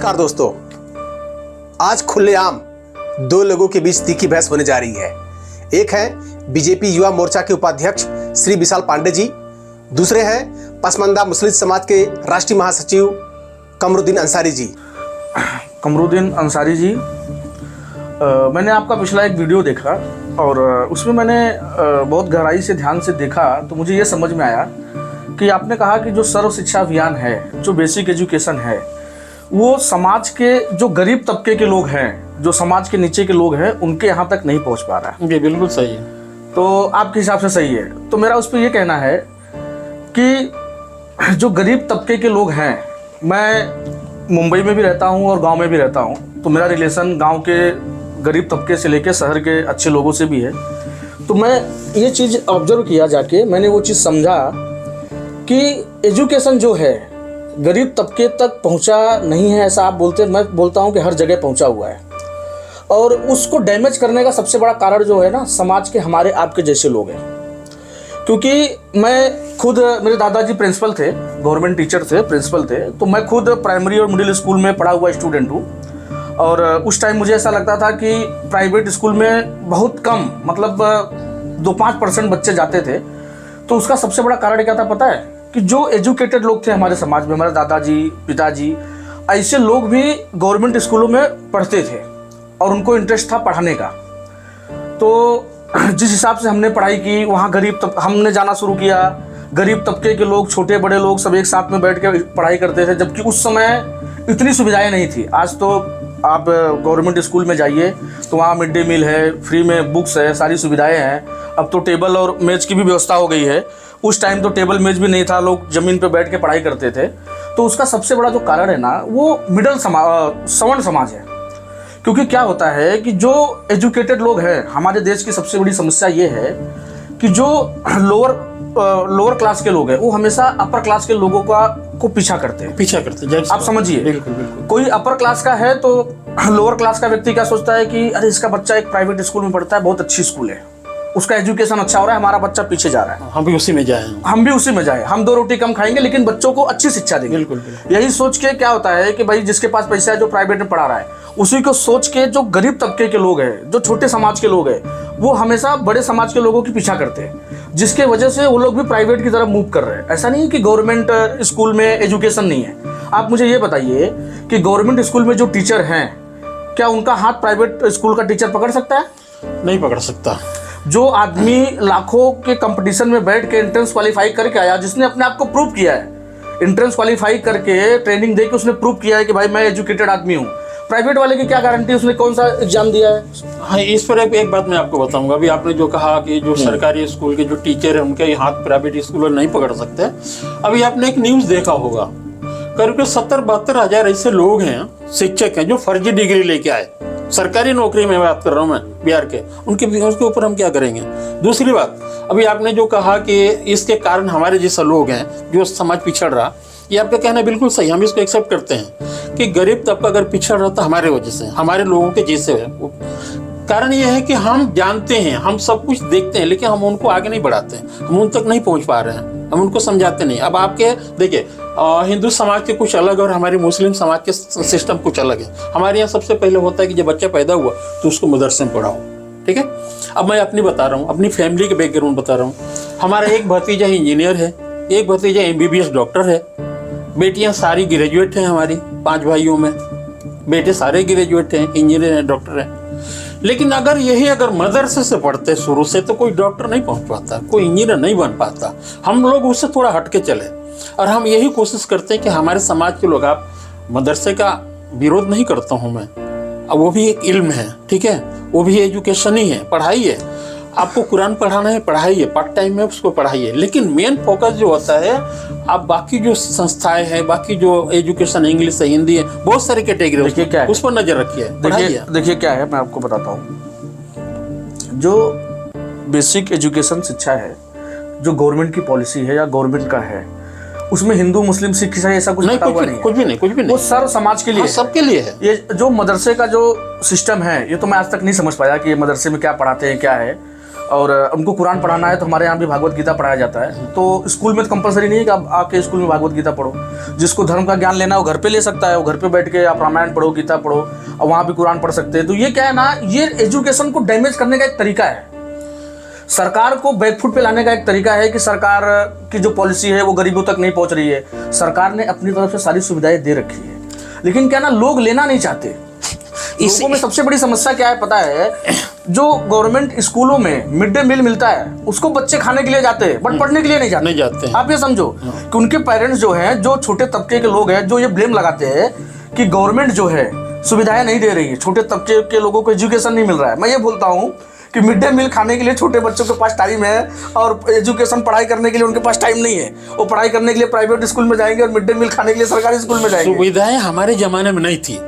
नमस्कार दोस्तों, आज खुलेआम दो लोगों के बीच तीखी बहस होने जा रही है। एक है बीजेपी युवा मोर्चा के उपाध्यक्ष श्री विशाल पांडे जी, दूसरे हैं पसमानदा मुस्लिम समाज के राष्ट्रीय महासचिव कमरुद्दीन अंसारी जी। कमरुद्दीन अंसारी जी, मैंने आपका पिछला एक वीडियो देखा और उसमें मैंने बहुत गहराई से ध्यान से देखा तो मुझे ये समझ में आया कि आपने कहा कि जो सर्व शिक्षा अभियान है, जो बेसिक एजुकेशन है, वो समाज के जो गरीब तबके के लोग हैं, जो समाज के नीचे के लोग हैं, उनके यहाँ तक नहीं पहुँच पा रहा है। ये बिल्कुल सही है। तो आपके हिसाब से सही है। तो मेरा उस पर यह कहना है कि जो गरीब तबके के लोग हैं, मैं मुंबई में भी रहता हूँ और गांव में भी रहता हूँ, तो मेरा रिलेशन गांव के गरीब तबके से लेकर शहर के अच्छे लोगों से भी है। तो मैं ये चीज़ ऑब्जर्व किया जाके, मैंने वो चीज़ समझा कि एजुकेशन जो है गरीब तबके तक पहुंचा नहीं है, ऐसा आप बोलते, मैं बोलता हूं कि हर जगह पहुंचा हुआ है। और उसको डैमेज करने का सबसे बड़ा कारण जो है ना, समाज के हमारे आपके जैसे लोग हैं। क्योंकि मैं खुद, मेरे दादाजी प्रिंसिपल थे, गवर्नमेंट टीचर थे, प्रिंसिपल थे, तो मैं खुद प्राइमरी और मिडिल स्कूल में पढ़ा हुआ स्टूडेंट हूँ। और उस टाइम मुझे ऐसा लगता था कि प्राइवेट स्कूल में बहुत कम, मतलब 2-5% बच्चे जाते थे। तो उसका सबसे बड़ा कारण क्या था पता है? कि जो एजुकेटेड लोग थे हमारे समाज में, हमारे दादाजी, पिताजी, ऐसे लोग भी गवर्नमेंट स्कूलों में पढ़ते थे और उनको इंटरेस्ट था पढ़ाने का। तो जिस हिसाब से हमने पढ़ाई की, वहाँ हमने जाना शुरू किया, गरीब तबके के लोग, छोटे बड़े लोग सब एक साथ में बैठ के पढ़ाई करते थे, जबकि उस समय इतनी सुविधाएं नहीं थी। आज तो आप गवर्नमेंट स्कूल में जाइए तो वहाँ मिड डे मील है, फ्री में बुक्स है, सारी सुविधाएं हैं। अब तो टेबल और मेज की भी व्यवस्था हो गई है। उस टाइम तो टेबल मेज भी नहीं था, लोग ज़मीन पे बैठ के पढ़ाई करते थे। तो उसका सबसे बड़ा जो कारण है ना, वो सवर्ण समाज है। क्योंकि क्या होता है कि जो एजुकेटेड लोग हैं, हमारे देश की सबसे बड़ी समस्या ये है कि जो लोअर क्लास के लोग हैं, वो हमेशा अपर क्लास के लोगों को पीछा करते हैं। आप समझिए, बिल्कुल बिल्कुल। कोई अपर क्लास का है तो लोअर क्लास का व्यक्ति क्या सोचता है कि अरे इसका बच्चा एक प्राइवेट स्कूल में पढ़ता है, बहुत अच्छी स्कूल है, उसका एजुकेशन अच्छा हो रहा है, हमारा बच्चा पीछे जा रहा है, हम भी उसी में जाएं, हम 2 रोटी कम खाएंगे लेकिन बच्चों को अच्छी शिक्षा देंगे। बिल्कुल। यही सोच के क्या होता है कि भाई जिसके पास पैसा है, जो प्राइवेट में पढ़ा रहा है, उसी को सोच के जो गरीब तबके के लोग हैं, जो छोटे समाज के लोग हैं, वो हमेशा बड़े समाज के लोगों की पीछा करते हैं, जिसके वजह से वो लोग भी प्राइवेट की तरफ मूव कर रहे हैं। ऐसा नहीं है कि गवर्नमेंट स्कूल में एजुकेशन नहीं है। आप मुझे ये बताइए कि गवर्नमेंट स्कूल में जो टीचर हैं, क्या उनका हाथ प्राइवेट स्कूल का टीचर पकड़ सकता है? नहीं पकड़ सकता। जो आदमी लाखों के कंपटीशन में बैठ के एंट्रेंस क्वालिफाई करके आया, जिसने अपने आप को प्रूव किया है, एंट्रेंस क्वालिफाई करके ट्रेनिंग देके उसने प्रूव किया है कि भाई मैं एजुकेटेड आदमी हूँ, प्राइवेट वाले की क्या गारंटी उसने कौन सा एग्जाम दिया है? हाँ, इस पर एक बात मैं आपको बताऊंगा। अभी आपने जो कहा कि जो सरकारी स्कूल के जो टीचर हैं, उनके हाथ प्राइवेट स्कूल नहीं पकड़ सकते। अभी आपने एक न्यूज़ देखा होगा, करीब 70-72 हजार ऐसे लोग हैं, शिक्षक हैं, जो फर्जी डिग्री लेके आए, सरकारी नौकरी में बात कर रहा हूँ मैं, बिहार के, उसके ऊपर हम क्या करेंगे? दूसरी बात, अभी आपने जो कहा कि इसके कारण हमारे जैसा लोग हैं, जो समाज पिछड़ रहा, ये आपका कहना बिल्कुल सही, हम इसको एक्सेप्ट करते हैं कि गरीब तबका अगर पिछड़ रहा तो हमारे वजह से, हमारे लोगों के जैसे है। कारण ये है कि हम जानते हैं, हम सब कुछ देखते हैं, लेकिन हम उनको आगे नहीं बढ़ाते हैं, हम उन तक नहीं पहुंच पा रहे हैं, हम उनको समझाते नहीं। अब आपके देखिए, हिंदू समाज के कुछ अलग और हमारे मुस्लिम समाज के सिस्टम कुछ अलग है। हमारे यहाँ सबसे पहले होता है कि जब बच्चा पैदा हुआ तो उसको मदरसे में पढ़ाओ, ठीक है। अब मैं अपनी बता रहा हूँ, अपनी फैमिली के बैकग्राउंड बता रहा हूँ। हमारा एक भतीजा इंजीनियर है, एक भतीजा MBBS डॉक्टर है, बेटियाँ सारी ग्रेजुएट हैं, हमारी 5 भाइयों में बेटे सारे ग्रेजुएट हैं, इंजीनियर हैं, डॉक्टर हैं। लेकिन अगर मदरसे से पढ़ते शुरू से, तो कोई डॉक्टर नहीं पहुंच पाता, कोई इंजीनियर नहीं बन पाता। हम लोग उससे थोड़ा हटके चले और हम यही कोशिश करते हैं कि हमारे समाज के लोग, आप मदरसे का विरोध नहीं करता हूं मैं, अब वो भी एक इल्म है, ठीक है, वो भी एजुकेशन ही है, पढ़ाई है। आपको कुरान पढ़ाना है, पढ़ाइए, पार्ट टाइम में उसको पढ़ाइए, लेकिन मेन फोकस जो होता है, आप बाकी जो संस्थाएं हैं, बाकी जो एजुकेशन, इंग्लिश है, हिंदी है, बहुत सारी कैटेगरी देखिए क्या है, उस पर नजर रखिए। देखिए क्या है, मैं आपको बताता हूँ। जो बेसिक एजुकेशन शिक्षा है, जो गवर्नमेंट की पॉलिसी है या गवर्नमेंट का है, उसमें हिंदू मुस्लिम सिख ईसाई ऐसा कुछ नहीं, कुछ भी नहीं, वो सर्व समाज के लिए, हाँ, सबके लिए है। ये जो मदरसे का जो सिस्टम है, ये तो मैं आज तक नहीं समझ पाया कि ये मदरसे में क्या पढ़ाते हैं, क्या है। और उनको कुरान पढ़ाना है तो हमारे यहाँ भी भागवत गीता पढ़ाया जाता है। तो स्कूल में तो कंपलसरी नहीं है कि आप आके स्कूल में भागवत गीता पढ़ो। जिसको धर्म का ज्ञान लेना है वो घर पे ले सकता है, वो घर पे बैठ के आप रामायण पढ़ो, गीता पढ़ो और वहाँ भी कुरान पढ़ सकते हैं। तो ये क्या है ना, ये एजुकेशन को डैमेज करने का एक तरीका है। सरकार को बैकफुट पे लाने का एक तरीका है कि सरकार की जो पॉलिसी है वो गरीबों तक नहीं पहुंच रही है। सरकार ने अपनी तरफ से सारी सुविधाएं दे रखी है, लेकिन क्या ना लोग लेना नहीं चाहते। लोगों में सबसे बड़ी समस्या क्या है पता है, जो गवर्नमेंट स्कूलों में मिड डे मील मिलता है उसको बच्चे खाने के लिए जाते हैं बट पढ़ने के लिए नहीं जाते। आप ये समझो कि उनके पेरेंट्स जो हैं, जो छोटे तबके के लोग हैं, जो ये ब्लेम लगाते हैं कि गवर्नमेंट जो है सुविधाएं नहीं दे रही है, छोटे तबके के लोगों को एजुकेशन नहीं मिल रहा है। मैं ये बोलता हूँ कि मिड डे मील खाने के लिए छोटे बच्चों के पास टाइम है और एजुकेशन पढ़ाई करने के लिए उनके पास टाइम नहीं है। वो पढ़ाई करने के लिए प्राइवेट स्कूल में जाएंगे और मिड डे मील खाने के लिए सरकारी स्कूल में जाएंगे। सुविधाएं हमारे जमाने में नहीं थी,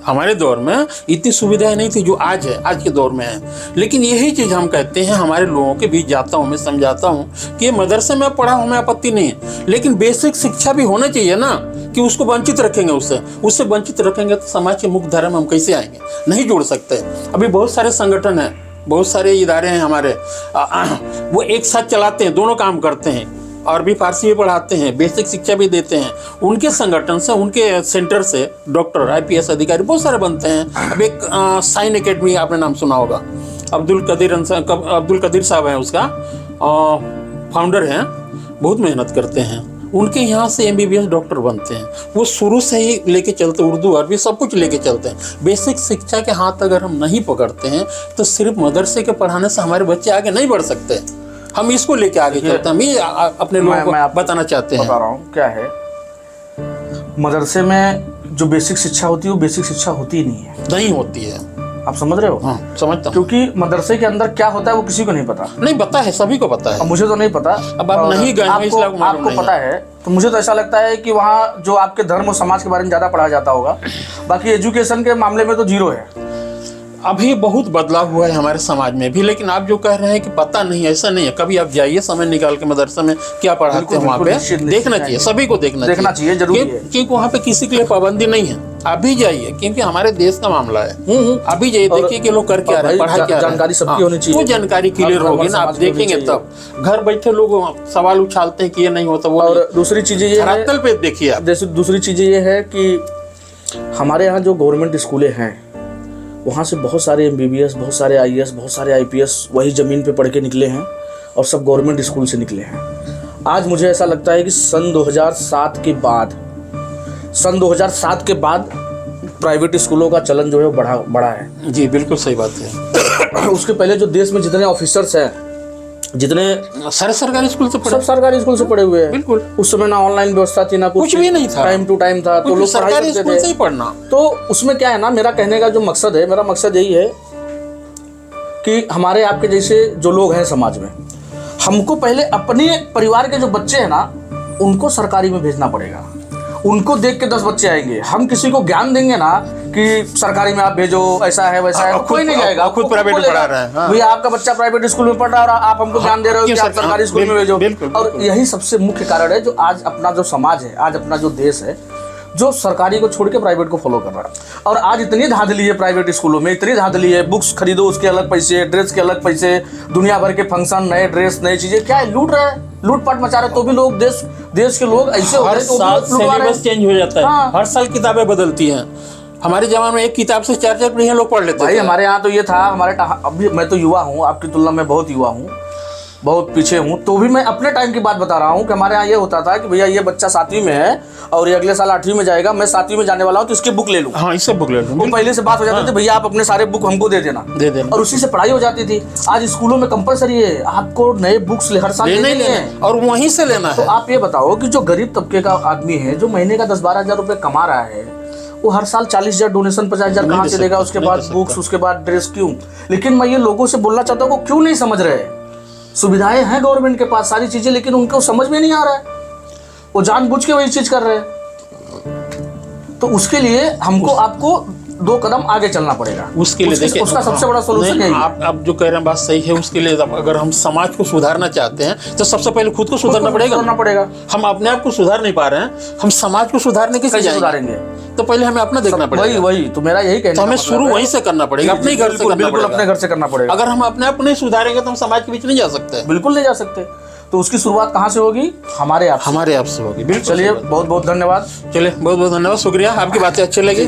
हमारे दौर में इतनी सुविधाएं नहीं थी जो आज है, आज के दौर में है। लेकिन यही चीज़ हम कहते हैं, हमारे लोगों के बीच जाता हूँ, मैं समझाता हूँ कि मदरसे में पढ़ा हमें आपत्ति नहीं है, लेकिन बेसिक शिक्षा भी होना चाहिए ना, कि उसको वंचित रखेंगे, उससे वंचित रखेंगे तो समाज के मुख्य धारा में हम कैसे आएंगे, नहीं जोड़ सकते। अभी बहुत सारे संगठन हैं, बहुत सारे इदारे हैं हमारे, वो एक साथ चलाते हैं, दोनों काम करते हैं, और भी फारसी भी पढ़ाते हैं, बेसिक शिक्षा भी देते हैं। उनके संगठन से, उनके सेंटर से डॉक्टर, IPS अधिकारी बहुत सारे बनते हैं। अब एक साइन एकेडमी आपने नाम सुना होगा, अब्दुल कदीर साहब हैं, उसका फाउंडर हैं, बहुत मेहनत करते हैं। उनके यहाँ से MBBS डॉक्टर बनते हैं। वो शुरू से ही लेके चलते, उर्दू अरबी सब कुछ लेके चलते हैं। बेसिक शिक्षा के हाथ अगर हम नहीं पकड़ते हैं तो सिर्फ मदरसे के पढ़ाने से हमारे बच्चे आगे नहीं बढ़ सकते। हम इसको लेके आगे चलते हैं। हम ये अपने लोगों को बताना चाहते हैं। बता रहा हूँ क्या है, मदरसे में जो बेसिक शिक्षा होती है वो बेसिक शिक्षा होती ही नहीं होती है। आप समझ रहे हो? हाँ, समझता हूँ। क्योंकि मदरसे के अंदर क्या होता है वो किसी को नहीं पता। नहीं पता है, सभी को पता है। अब मुझे तो नहीं पता। अब आप नहीं गए, आपको पता है, तो मुझे तो ऐसा लगता है कि वहाँ जो आपके धर्म और समाज के बारे में ज़्यादा पढ़ाया जाता होगा। बाकी एजुकेशन के मामले में तो जीरो है। अभी बहुत बदलाव हुआ है हमारे समाज में भी, लेकिन आप जो कह रहे हैं कि पता नहीं, ऐसा नहीं है। कभी आप जाइए, समय निकाल के मदरसे में क्या पढ़ाते हैं वहाँ पे देखना चाहिए, सभी को देखना चाहिए, जरूरी है। क्योंकि वहाँ पे किसी के लिए पाबंदी नहीं है। आप भी जाइए, क्योंकि हमारे देश का मामला है। अभी जाइए, देखिए कि लोग कर क्या रहे हैं, पढ़ाई क्या, जानकारी सबकी होनी चाहिए। वो जानकारी क्लियर होगी ना, आप देखेंगे तब। घर बैठे लोग सवाल उछालते हैं कि ये नहीं होता, वो। और दूसरी चीजें ये धरातल पे देखिए आप। दूसरी चीजें ये है कि हमारे यहाँ जो गवर्नमेंट स्कूलें हैं वहाँ से बहुत सारे MBBS, बहुत सारे IAS, बहुत सारे IPS वही ज़मीन पे पढ़ के निकले हैं और सब गवर्नमेंट स्कूल से निकले हैं। आज मुझे ऐसा लगता है कि सन 2007 के बाद प्राइवेट स्कूलों का चलन जो है वो बढ़ा है। जी बिल्कुल सही बात है। उसके पहले जो देश में जितने ऑफिसर्स हैं, जितने सारे सरकारी स्कूल से पढ़े, सब सरकारी स्कूल से पढ़े हुए हैं। बिल्कुल। उस समय ना ऑनलाइन व्यवस्था थी, ना कुछ भी नहीं था, टाइम टू टाइम था, तो लोग सरकारी स्कूल से ही पढ़ना। तो उसमें क्या है ना, मेरा कहने का जो मकसद है, मेरा मकसद यही है कि हमारे आपके जैसे जो लोग हैं समाज में, हमको पहले अपने परिवार के जो बच्चे हैं ना उनको सरकारी में भेजना पड़ेगा। उनको देख के 10 बच्चे आएंगे। हम किसी को ज्ञान देंगे ना कि सरकारी में आप भेजो, ऐसा है वैसा है, कोई नहीं जाएगा। खुद प्राइवेट में पढ़ा रहा है, भैया आपका बच्चा प्राइवेट स्कूल में पढ़ रहा है और आप हमको ज्ञान दे रहे हो कि आप सरकारी स्कूल में भेजो। और यही सबसे मुख्य कारण है जो आज अपना जो समाज है, आज अपना जो देश है, जो सरकारी को छोड़ के प्राइवेट को फॉलो कर रहा है। और आज इतनी धांधली है प्राइवेट स्कूलों में, इतनी धांधली है, बुक्स खरीदो उसके अलग पैसे, ड्रेस के अलग पैसे, दुनिया भर के फंक्शन, नए ड्रेस, नई चीजें, क्या है, लूट रहे हैं, लूटपाट मचा रहे। तो भी लोग देश के लोग ऐसे हर साल सिलेबस चेंज हो जाता है। हाँ। हर साल किताबें बदलती हैं। हमारे जमाने में एक किताब से 4-4 पीढ़ियां लोग पढ़ लेते थे। भाई हमारे यहाँ तो ये था, अभी मैं तो युवा हूँ, आपकी तुलना में बहुत युवा हूँ, बहुत पीछे हूँ, तो भी मैं अपने टाइम की बात बता रहा हूँ कि हमारे यहाँ ये होता था कि भैया ये बच्चा 7वीं में है और ये अगले साल 8वीं में जाएगा, मैं 7वीं में जाने वाला हूँ तो इसकी बुक ले लूँ। हाँ, इससे बुक ले लूँ। वो पहले से बात हो जाती थी, भैया आप अपने सारे बुक हमको दे देना, और उसी से पढ़ाई हो जाती थी। आज स्कूलों में कंपलसरी है, आपको नए बुक्स हर साल लेने हैं और वहीं से लेना है। तो आप ये बताओ कि जो गरीब तबके का आदमी है, जो महीने का 10-12 हज़ार रुपये कमा रहा है, वो हर साल 40,000 डोनेशन 50,000 कहाँ से देगा? उसके बाद बुक्स, उसके बाद ड्रेस, क्यों? लेकिन मैं ये लोगों से बोलना चाहता हूँ, वो क्यों नहीं समझ रहे? सुविधाएं हैं गवर्नमेंट के पास सारी चीजें, लेकिन उनको समझ में नहीं आ रहा है, वो जानबूझ के वही चीज कर रहे हैं। तो उसके लिए हमको आपको 2 कदम आगे चलना पड़ेगा। उसके लिए देखिए, उसका सबसे बड़ा सोल्यूशन नहीं, यही है। आप जो कह रहे हैं बात सही है। उसके लिए अगर हम समाज को सुधारना चाहते हैं तो सबसे पहले खुद को सुधारना पड़ेगा। हम अपने आप को सुधार नहीं पा रहे हैं, हम समाज को सुधारने की कैसे सुधारेंगे? तो पहले हमें अपना देखना पड़ेगा। वही तो मेरा यही कहना तो हमें शुरू वहीं से करना पड़ेगा, अपने ही घर से करना बिल्कुल पड़ेगा। अपने घर से करना पड़ेगा। अगर हम अपने आप को नहीं सुधारेंगे तो हम समाज के बीच नहीं जा सकते। बिल्कुल नहीं जा सकते। तो उसकी शुरुआत कहाँ से होगी? हमारे आप से हमारे आप से होगी। बिल्कुल। चलिए, बहुत बहुत धन्यवाद। चलिए, बहुत बहुत धन्यवाद, शुक्रिया, आपकी बातें अच्छी लगी।